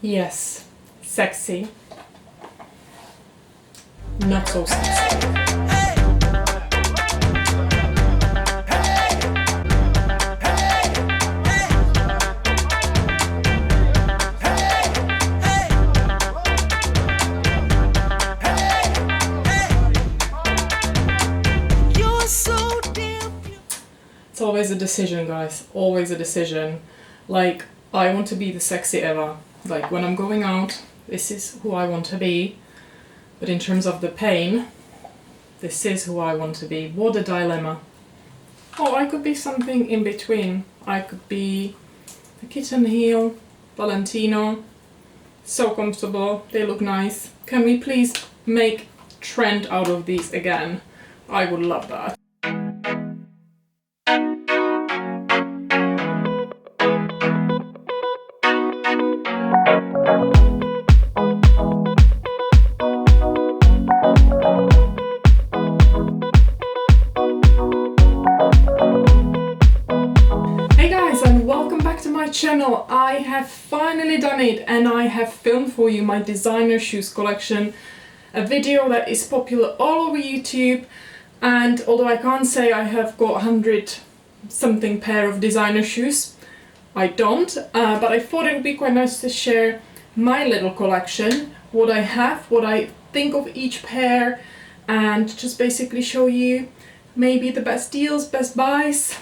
Yes, sexy. Not so sexy. It's always a decision, guys. Always a decision. Like, I want to be the sexy Eva. Like, when I'm going out, this is who I want to be. But in terms of the pain, this is who I want to be. What a dilemma. Oh, I could be something in between. I could be a kitten heel, Valentino. So comfortable. They look nice. Can we please make trend out of these again? I would love that. Channel. I have finally done it, and I have filmed for you my designer shoes collection, a video that is popular all over YouTube. And although I can't say I have got 100 something pair of designer shoes, I don't, but I thought it would be quite nice to share my little collection, what I have, what I think of each pair, and just basically show you maybe the best deals, best buys,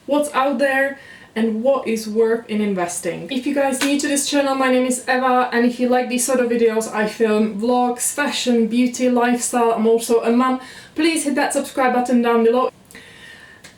what's out there, and what is worth in investing. If you guys are new to this channel, my name is Eva, and if you like these sort of videos, I film vlogs, fashion, beauty, lifestyle. I'm also a mum. Please hit that subscribe button down below.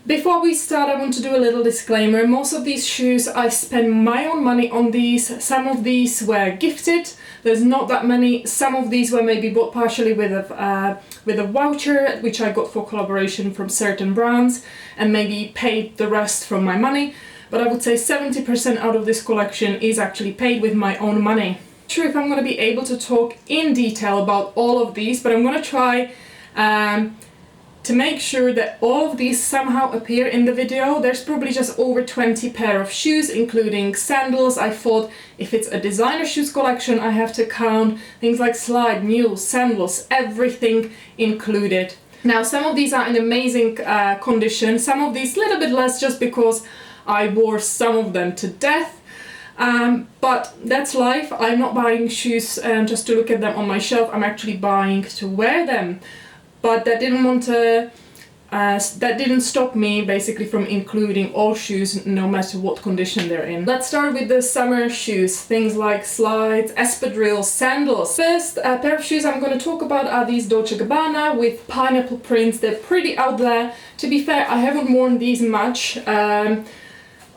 Before we start, I want to do a little disclaimer. Most of these shoes, I spent my own money on these. Some of these were gifted. There's not that many. Some of these were maybe bought partially with a voucher, which I got for collaboration from certain brands, and maybe paid the rest from my money. But I would say 70% out of this collection is actually paid with my own money. Not sure if I'm going to be able to talk in detail about all of these, but I'm going to try to make sure that all of these somehow appear in the video. There's probably just over 20 pair of shoes, including sandals. I thought if it's a designer shoes collection, I have to count things like slide, mules, sandals, everything included. Now, some of these are in amazing condition, some of these a little bit less just because I wore some of them to death, but that's life. I'm not buying shoes just to look at them on my shelf. I'm actually buying to wear them. But that didn't stop me basically from including all shoes, no matter what condition they're in. Let's start with the summer shoes, things like slides, espadrilles, sandals. First pair of shoes I'm going to talk about are these Dolce Gabbana with pineapple prints. They're pretty out there. To be fair, I haven't worn these much.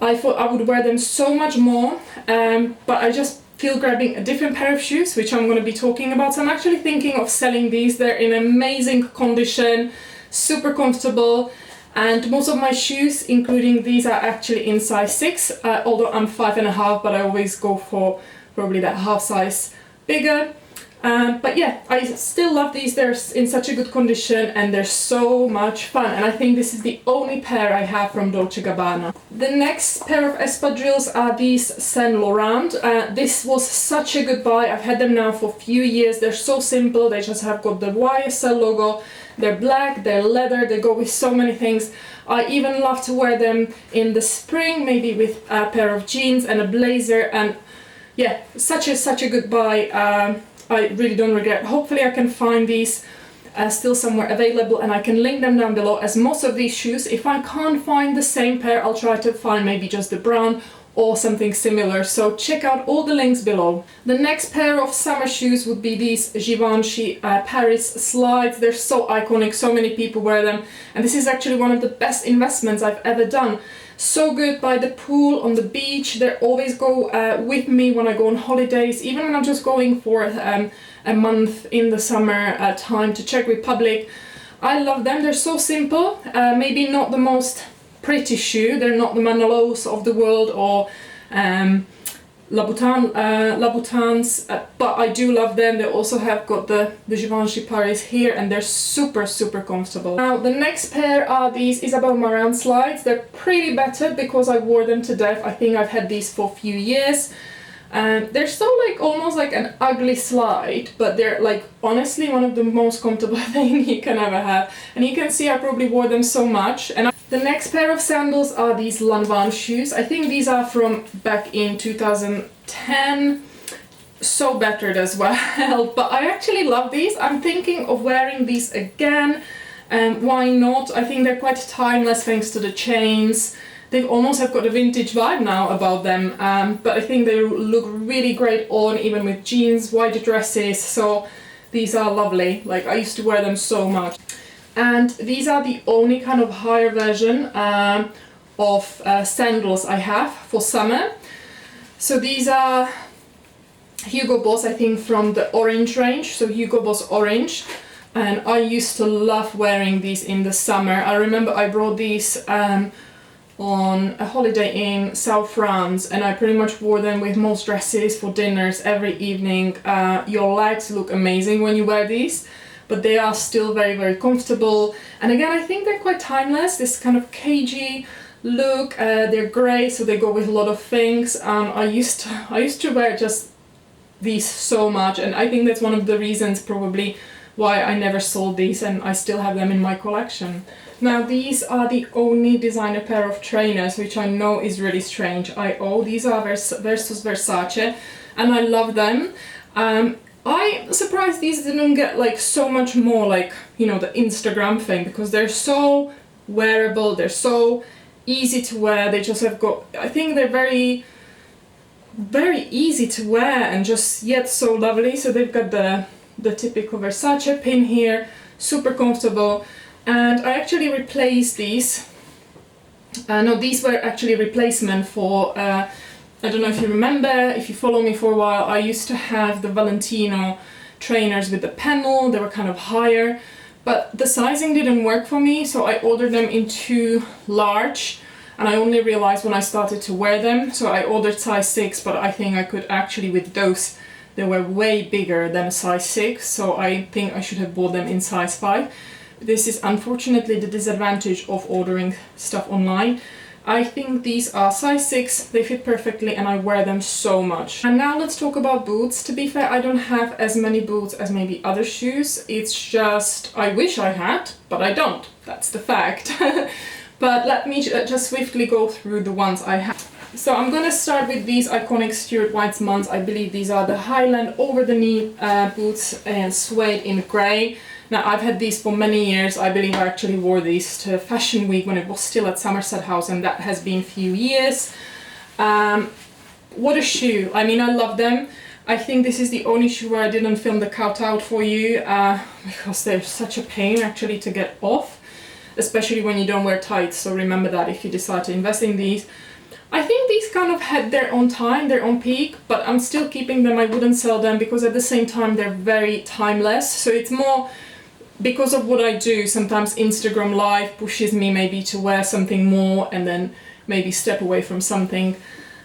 I thought I would wear them so much more, but I just feel grabbing a different pair of shoes, which I'm going to be talking about. So I'm actually thinking of selling these. They're in amazing condition, super comfortable, and most of my shoes, including these, are actually in size 6, although I'm 5.5, but I always go for probably that half size bigger. But yeah, I still love these. They're in such a good condition and they're so much fun, and I think this is the only pair I have from Dolce Gabbana. The next pair of espadrilles are these Saint Laurent. This was such a good buy. I've had them now for a few years. They're so simple. They just have got the YSL logo. They're black, they're leather, they go with so many things. I even love to wear them in the spring, maybe with a pair of jeans and a blazer, and yeah, such a good buy. I really don't regret. Hopefully I can find these still somewhere available, and I can link them down below, as most of these shoes, if I can't find the same pair, I'll try to find maybe just the brown or something similar, so check out all the links below. The next pair of summer shoes would be these Givenchy Paris slides. They're so iconic, so many people wear them, and this is actually one of the best investments I've ever done. So good by the pool, on the beach. They always go with me when I go on holidays, even when I'm just going for a month in the summer time to Czech Republic. I love them. They're so simple, maybe not the most pretty shoe. They're not the Manolos of the world or Louboutins, but I do love them. They also have got the Givenchy Paris here, and they're super comfortable. Now the next pair are these Isabel Marant slides. They're pretty better because I wore them to death. I think I've had these for a few years. They're so like almost like an ugly slide, but they're like honestly one of the most comfortable thing you can ever have. And you can see I probably wore them so much. And the next pair of sandals are these Lanvin shoes. I think these are from back in 2010. So battered as well, but I actually love these. I'm thinking of wearing these again. Why not? I think they're quite timeless thanks to the chains. They almost have got a vintage vibe now about them, but I think they look really great on, even with jeans, white dresses, so these are lovely. Like, I used to wear them so much. And these are the only kind of higher version of sandals I have for summer. So these are Hugo Boss, I think from the orange range, so Hugo Boss orange. And I used to love wearing these in the summer. I remember I brought these on a holiday in South France, and I pretty much wore them with most dresses for dinners every evening. Your legs look amazing when you wear these, but they are still very, very comfortable. And again, I think they're quite timeless, this kind of cagey look. They're grey, so they go with a lot of things. I used to wear just these so much, and I think that's one of the reasons probably why I never sold these, and I still have them in my collection. Now these are the only designer pair of trainers, which I know is really strange. These are versus Versace, and I love them. I'm surprised these didn't get like so much more like, you know, the Instagram thing, because they're so wearable, they're so easy to wear. They just have got, I think they're very, very easy to wear and just yet so lovely. So they've got the typical Versace pin here, super comfortable. And I actually replaced these. No, these were actually replacement for, I don't know if you remember, if you follow me for a while, I used to have the Valentino trainers with the panel. They were kind of higher, but the sizing didn't work for me, so I ordered them in too large, and I only realized when I started to wear them. So I ordered size 6, but I think I could actually, with those, they were way bigger than a size 6, so I think I should have bought them in size 5. This is unfortunately the disadvantage of ordering stuff online. I think these are size 6, they fit perfectly, and I wear them so much. And now let's talk about boots. To be fair, I don't have as many boots as maybe other shoes. It's just, I wish I had, but I don't. That's the fact. But let me just swiftly go through the ones I have. So I'm gonna start with these iconic Stuart Weitzmans. I believe these are the Highland over-the-knee boots and suede in grey. Now, I've had these for many years. I believe I actually wore these to Fashion Week when it was still at Somerset House, and that has been a few years. What a shoe. I mean, I love them. I think this is the only shoe where I didn't film the cutout for you, because they're such a pain actually to get off, especially when you don't wear tights. So remember that if you decide to invest in these. I think these kind of had their own time, their own peak, but I'm still keeping them. I wouldn't sell them because at the same time they're very timeless. So it's more because of what I do. Sometimes Instagram Live pushes me maybe to wear something more and then maybe step away from something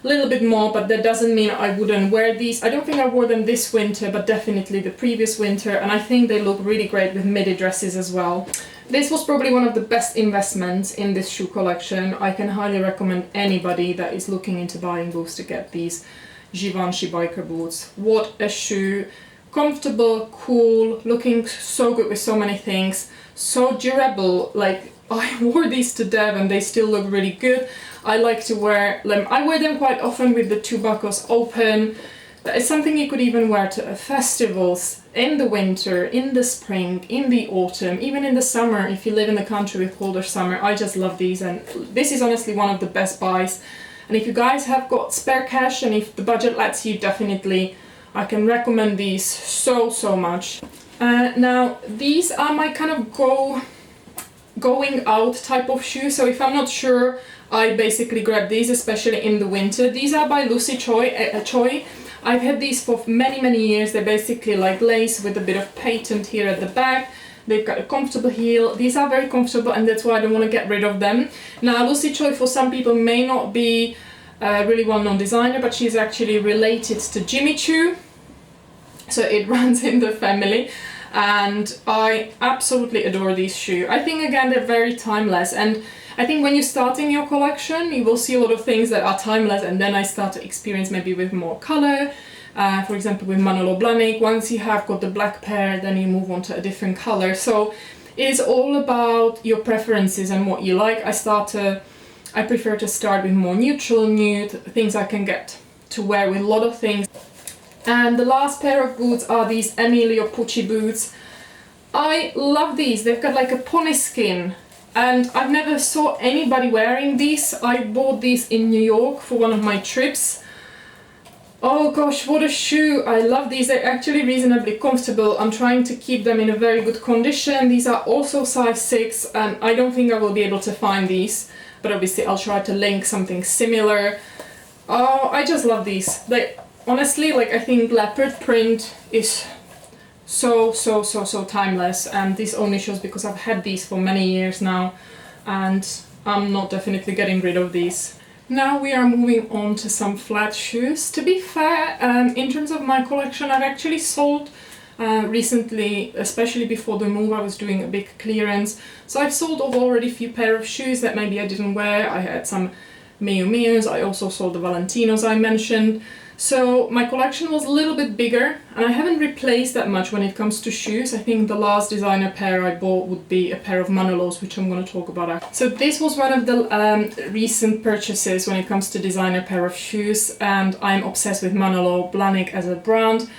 a little bit more, but that doesn't mean I wouldn't wear these. I don't think I wore them this winter, but definitely the previous winter, and I think they look really great with midi dresses as well. This was probably one of the best investments in this shoe collection. I can highly recommend anybody that is looking into buying boots to get these Givenchy biker boots. What a shoe. Comfortable, cool, looking so good with so many things, so durable. Like, I wore these to Dev and they still look really good. I like to wear them. I wear them quite often with the two buckles open. It's something you could even wear to festivals in the winter, in the spring, in the autumn, even in the summer if you live in the country with colder summer. I just love these, and this is honestly one of the best buys. And if you guys have got spare cash and if the budget lets you, definitely I can recommend these so much. Now these are my kind of going out type of shoes, so if I'm not sure, I basically grab these, especially in the winter. These are by Lucy Choi. I've had these for many years. They're basically like lace with a bit of patent here at the back. They've got a comfortable heel. These are very comfortable, and that's why I don't want to get rid of them. Now Lucy Choi, for some people, may not be a really well-known designer, but she's actually related to Jimmy Choo, so it runs in the family, and I absolutely adore these shoes. I think again they're very timeless, and I think when you're starting your collection, you will see a lot of things that are timeless, and then I start to experience maybe with more color. For example, with Manolo Blahnik, once you have got the black pair, then you move on to a different color. So it is all about your preferences and what you like. I prefer to start with more neutral nude, things I can get to wear with a lot of things. And the last pair of boots are these Emilio Pucci boots. I love these. They've got like a pony skin, and I've never saw anybody wearing these. I bought these in New York for one of my trips. Oh gosh, what a shoe! I love these. They're actually reasonably comfortable. I'm trying to keep them in a very good condition. These are also size 6, and I don't think I will be able to find these, but obviously I'll try to link something similar. Oh, I just love these. They honestly, like, I think leopard print is so timeless, and this only shows because I've had these for many years now, and I'm not definitely getting rid of these. Now we are moving on to some flat shoes. To be fair, in terms of my collection, I've actually sold recently, especially before the move. I was doing a big clearance, so I've sold off already a few pair of shoes that maybe I didn't wear. I had some Miu Mius, I also sold the Valentinos I mentioned. So my collection was a little bit bigger, and I haven't replaced that much when it comes to shoes. I think the last designer pair I bought would be a pair of Manolos, which I'm going to talk about after. So this was one of the recent purchases when it comes to designer pair of shoes, and I'm obsessed with Manolo Blahnik as a brand.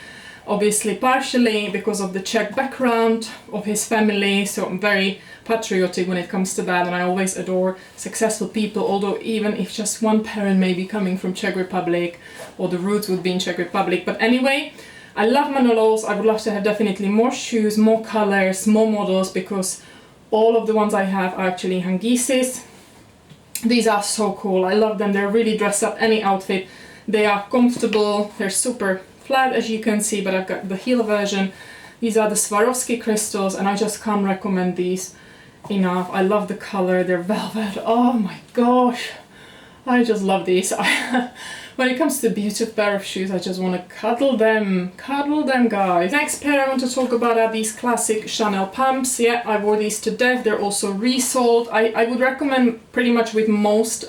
Obviously partially because of the Czech background of his family, so I'm very patriotic when it comes to that, and I always adore successful people, although even if just one parent may be coming from Czech Republic, or the roots would be in Czech Republic. But anyway, I love Manolos. I would love to have definitely more shoes, more colors, more models, because all of the ones I have are actually Hangisis. These are so cool. I love them. They really dress up any outfit. They are comfortable. They're super flat, as you can see, but I've got the heel version. These are the Swarovski crystals, and I just can't recommend these enough. I love the color. They're velvet. Oh my gosh, I just love these. When it comes to a beautiful pair of shoes, I just want to cuddle them, guys. Next pair I want to talk about are these classic Chanel pumps. Yeah, I wore these to death. They're also resold. I would recommend pretty much with most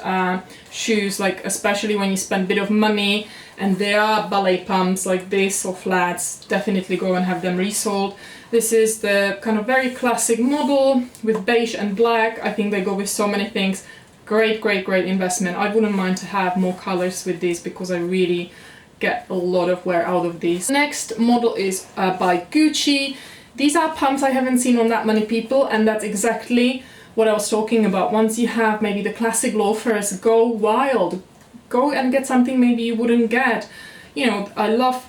shoes, like especially when you spend a bit of money and they are ballet pumps like this or flats, definitely go and have them resold. This is the kind of very classic model with beige and black. I think they go with so many things. Great investment. I wouldn't mind to have more colors with these because I really get a lot of wear out of these. Next model is by Gucci. These are pumps I haven't seen on that many people, and that's exactly what I was talking about. Once you have maybe the classic loafers, go wild. Go and get something maybe you wouldn't get. You know, I love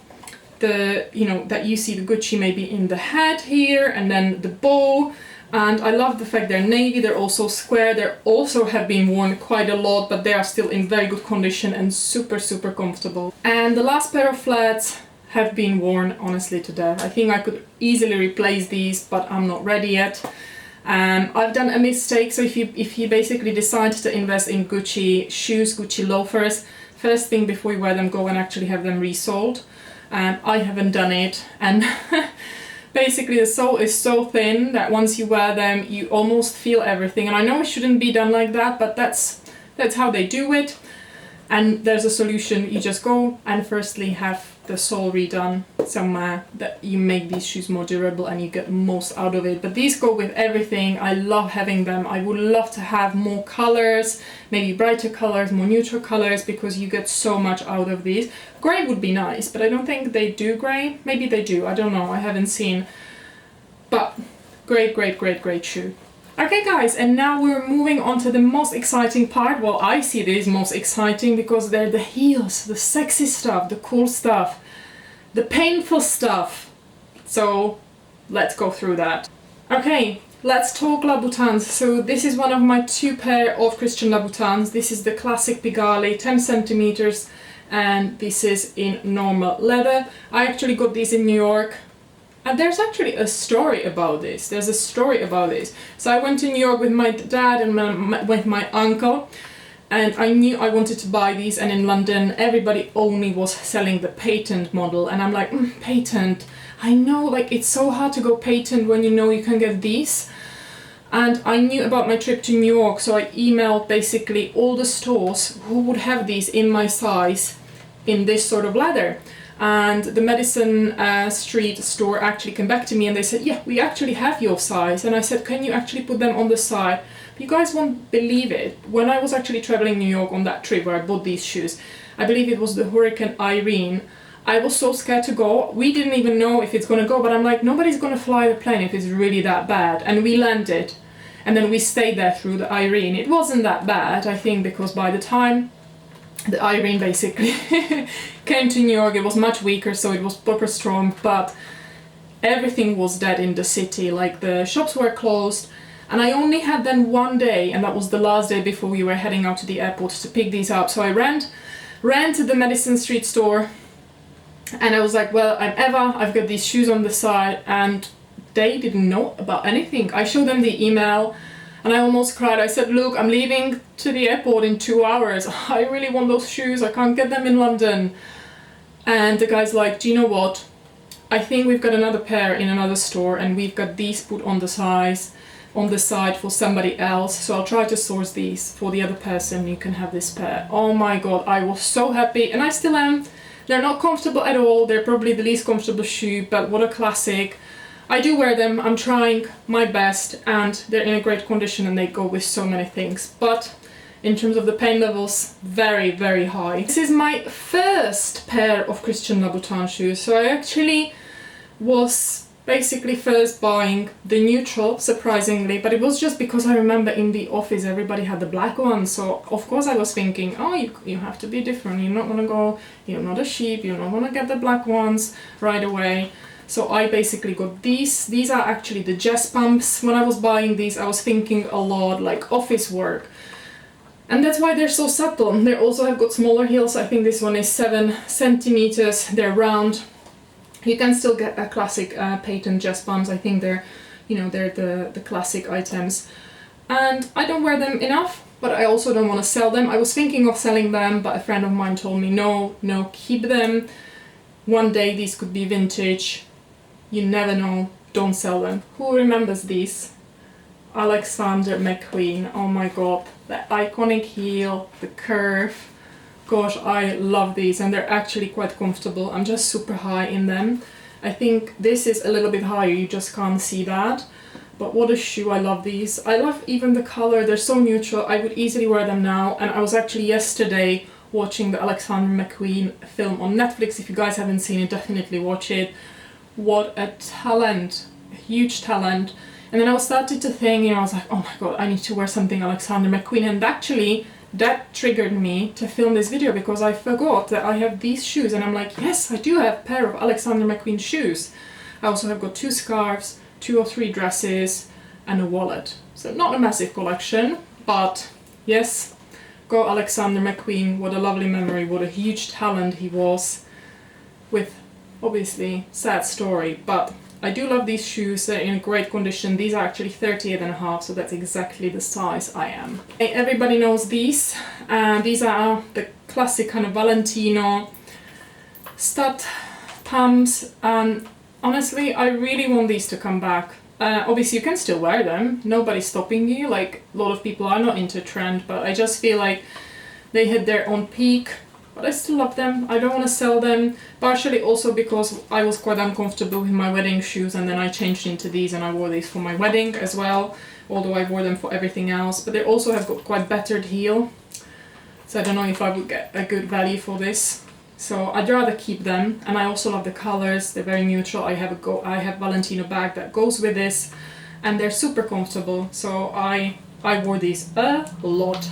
the, you know, that you see the Gucci maybe in the head here, and then the bow. And I love the fact they're navy, they're also square, they also have been worn quite a lot, but they are still in very good condition and super comfortable. And the last pair of flats have been worn honestly to death. I think I could easily replace these, but I'm not ready yet. I've done a mistake, so if you basically decide to invest in Gucci shoes, Gucci loafers, first thing before you wear them, go and actually have them resold. I haven't done it, and basically the sole is so thin that once you wear them you almost feel everything, and I know it shouldn't be done like that, but that's how they do it. And there's a solution. You just go and firstly have the sole redone somewhere that you make these shoes more durable and you get most out of it. But these go with everything. I love having them. I would love to have more colors, maybe brighter colors, more neutral colors, because you get so much out of these. Grey would be nice, but I don't think they do grey. Maybe they do, I don't know, I haven't seen. But great shoe. Okay guys, and now we're moving on to the most exciting part. Well, I see this most exciting because they're the heels, the sexy stuff, the cool stuff, the painful stuff. So let's go through that. Okay, let's talk Louboutins. So this is one of my 2 pair of Christian Louboutins. This is the classic Pigalle, 10 centimeters, and this is in normal leather. I actually got these in New York. And there's actually a story about this. There's a story about this. So I went to New York with my dad and with my uncle, and I knew I wanted to buy these, and in London everybody only was selling the patent model, and I'm like, patent, I know, like it's so hard to go patent when you know you can get these. And I knew about my trip to New York, so I emailed basically all the stores who would have these in my size in this sort of leather. And the Madison Street store actually came back to me and they said, yeah, we actually have your size. And I said, can you actually put them on the side? You guys won't believe it. When I was actually traveling New York on that trip where I bought these shoes, I believe it was the Hurricane Irene, I was so scared to go. We didn't even know if it's gonna go, but I'm like, nobody's gonna fly the plane if it's really that bad. And we landed, and then we stayed there through the Irene. It wasn't that bad, I think, because by the time the Irene basically came to New York, it was much weaker, so it was proper strong, but everything was dead in the city. Like, the shops were closed, and I only had then one day, and that was the last day before we were heading out to the airport to pick these up. So I ran to the Madison Street store, and I was like, well, I'm Eva, I've got these shoes on the side, and they didn't know about anything. I showed them the email, and I almost cried. I said, look, I'm leaving to the airport in 2 hours. I really want those shoes, I can't get them in London. And the guy's like, do you know what? I think we've got another pair in another store, and we've got these put on the side for somebody else, so I'll try to source these for the other person. You can have this pair. Oh my god, I was so happy, and I still am. They're not comfortable at all. They're probably the least comfortable shoe, but what a classic. I do wear them, I'm trying my best, and they're in a great condition and they go with so many things. But in terms of the pain levels, very, very high. This is my first pair of Christian Louboutin shoes, so I actually was basically first buying the neutral, surprisingly, but it was just because I remember in the office everybody had the black ones, so of course I was thinking, oh, you have to be different, you're not gonna go, you're not a sheep, you're not gonna get the black ones right away. So I basically got these are actually the jazz pumps. When I was buying these, I was thinking a lot like office work, and that's why they're so subtle. They also have got smaller heels. I think this one is 7 centimeters, they're round. You can still get a classic patent jazz pumps. I think they're, they're the classic items. And I don't wear them enough, but I also don't want to sell them. I was thinking of selling them, but a friend of mine told me, no, keep them. One day these could be vintage. You never know, don't sell them. Who remembers these? Alexander McQueen. Oh my god, the iconic heel, the curve. Gosh, I love these, and they're actually quite comfortable. I'm just super high in them. I think this is a little bit higher, you just can't see that. But what a shoe, I love these. I love even the color, they're so neutral. I would easily wear them now. And I was actually yesterday watching the Alexander McQueen film on Netflix. If you guys haven't seen it, definitely watch it. What a talent, a huge talent. And then I started to think, I was like, oh my god, I need to wear something Alexander McQueen. And actually, that triggered me to film this video because I forgot that I have these shoes, and I'm like, yes, I do have a pair of Alexander McQueen shoes. I also have got 2 scarves, 2 or 3 dresses, and a wallet. So not a massive collection, but yes, go Alexander McQueen. What a lovely memory, what a huge talent he was, with obviously sad story, but I do love these shoes. They're in great condition. These are actually 38.5, so that's exactly the size I am. Everybody knows these. These are the classic kind of Valentino stud pumps. Honestly, I really want these to come back. Obviously, you can still wear them. Nobody's stopping you. Like, a lot of people are not into trend, but I just feel like they hit their own peak. But I still love them. I don't want to sell them, partially also because I was quite uncomfortable with my wedding shoes, and then I changed into these and I wore these for my wedding as well, although I wore them for everything else. But they also have got quite battered heel, so I don't know if I would get a good value for this. So I'd rather keep them, and I also love the colors. They're very neutral. I have Valentino bag that goes with this, and they're super comfortable. So I wore these a lot.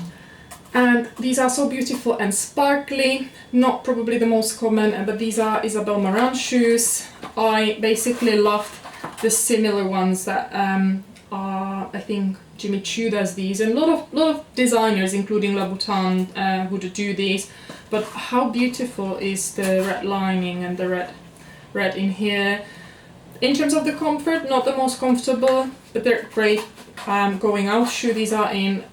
And these are so beautiful and sparkly, not probably the most common, but these are Isabel Marant shoes. I basically loved the similar ones that are, I think Jimmy Choo does these, and a lot of designers, including Louboutin, who do these. But how beautiful is the red lining and the red in here. In terms of the comfort, not the most comfortable, but they're great going out shoe. These are in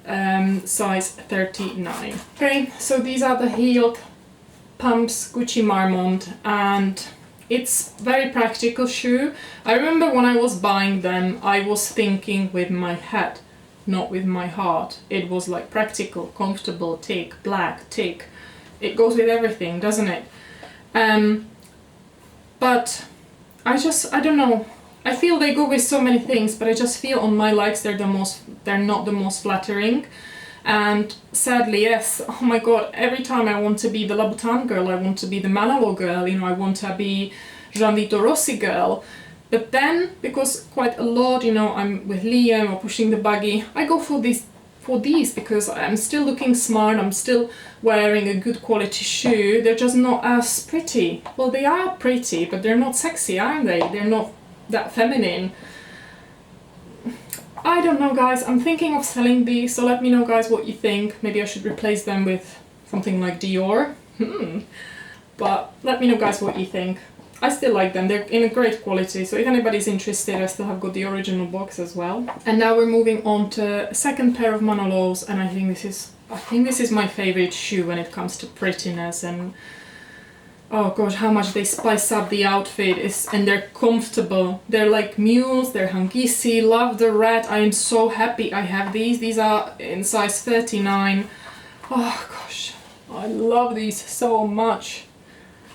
size 39. Okay, so these are the heeled pumps, Gucci Marmont, and It's very practical shoe. I remember when I was buying them, I was thinking with my head, not with my heart. It was like practical, comfortable, tick, black, tick. It goes with everything, doesn't it? But I don't know. I feel they go with so many things, but I just feel on my legs they're not the most flattering. And sadly, yes, oh my god, every time I want to be the Louboutin girl, I want to be the Manolo girl, you know, I want to be Jean Vito Rossi girl. But then, because quite a lot, you know, I'm with Liam or pushing the buggy, I go for these because I'm still looking smart, I'm still wearing a good quality shoe. They're just not as pretty. Well, they are pretty, but they're not sexy, aren't they? They're not that feminine. I don't know, guys. I'm thinking of selling these, so let me know, guys, what you think. Maybe I should replace them with something like Dior. But let me know, guys, what you think. I still like them. They're in a great quality, so if anybody's interested, I still have got the original box as well. And now we're moving on to a second pair of Manolos, and I think this is my favorite shoe when it comes to prettiness and oh gosh, how much they spice up the outfit, and they're comfortable. They're like mules, they're hangisi, love the red. I am so happy I have these. These are in size 39. Oh gosh, I love these so much.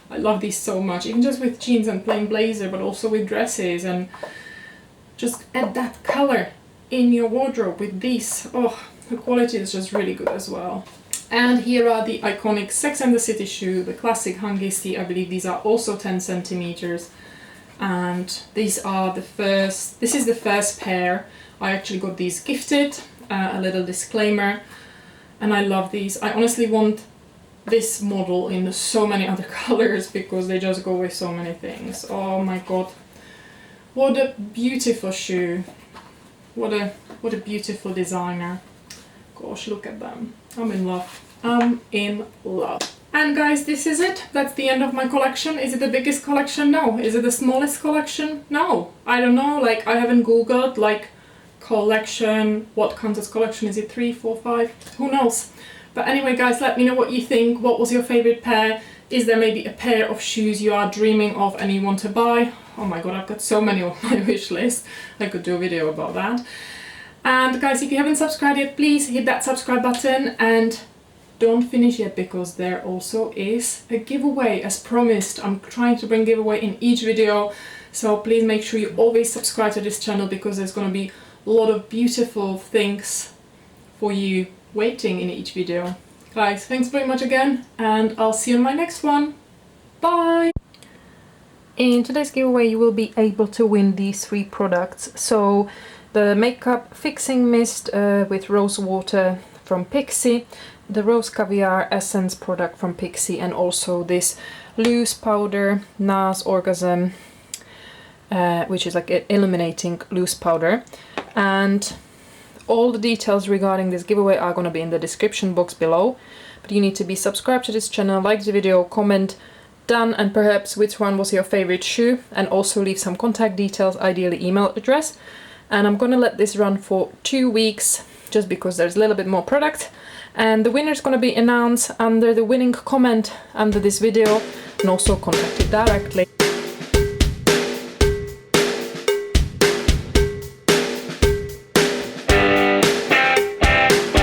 I love these so much, even just with jeans and plain blazer, but also with dresses, and just add that color in your wardrobe with these. Oh, the quality is just really good as well. And here are the iconic Sex and the City shoe, the classic hangisi. I believe these are also 10 centimeters. And these are this is the first pair. I actually got these gifted, a little disclaimer. And I love these. I honestly want this model in so many other colors because they just go with so many things. Oh my god. What a beautiful shoe. What a beautiful designer. Gosh, look at them. I'm in love. I'm in love. And guys, this is it. That's the end of my collection. Is it the biggest collection? No. Is it the smallest collection? No. I don't know. Like, I haven't googled like collection. What counts as collection? Is it 3, 4, 5? Who knows? But anyway, guys, let me know what you think. What was your favorite pair? Is there maybe a pair of shoes you are dreaming of and you want to buy? Oh my god, I've got so many on my wish list. I could do a video about that. And guys, if you haven't subscribed yet, please hit that subscribe button, and don't finish yet because there also is a giveaway. As promised, I'm trying to bring giveaway in each video, so please make sure you always subscribe to this channel because there's going to be a lot of beautiful things for you waiting in each video. Guys, thanks very much again, and I'll see you in my next one. Bye! In today's giveaway you will be able to win these 3 products. So the makeup fixing mist with rose water from Pixi, the rose caviar essence product from Pixi, and also this loose powder NARS Orgasm, which is like an illuminating loose powder. And all the details regarding this giveaway are going to be in the description box below. But you need to be subscribed to this channel, like the video, comment done, and perhaps which one was your favorite shoe, and also leave some contact details, ideally email address. And I'm gonna let this run for 2 weeks just because there's a little bit more product, and the winner is gonna be announced under the winning comment under this video and also contacted directly.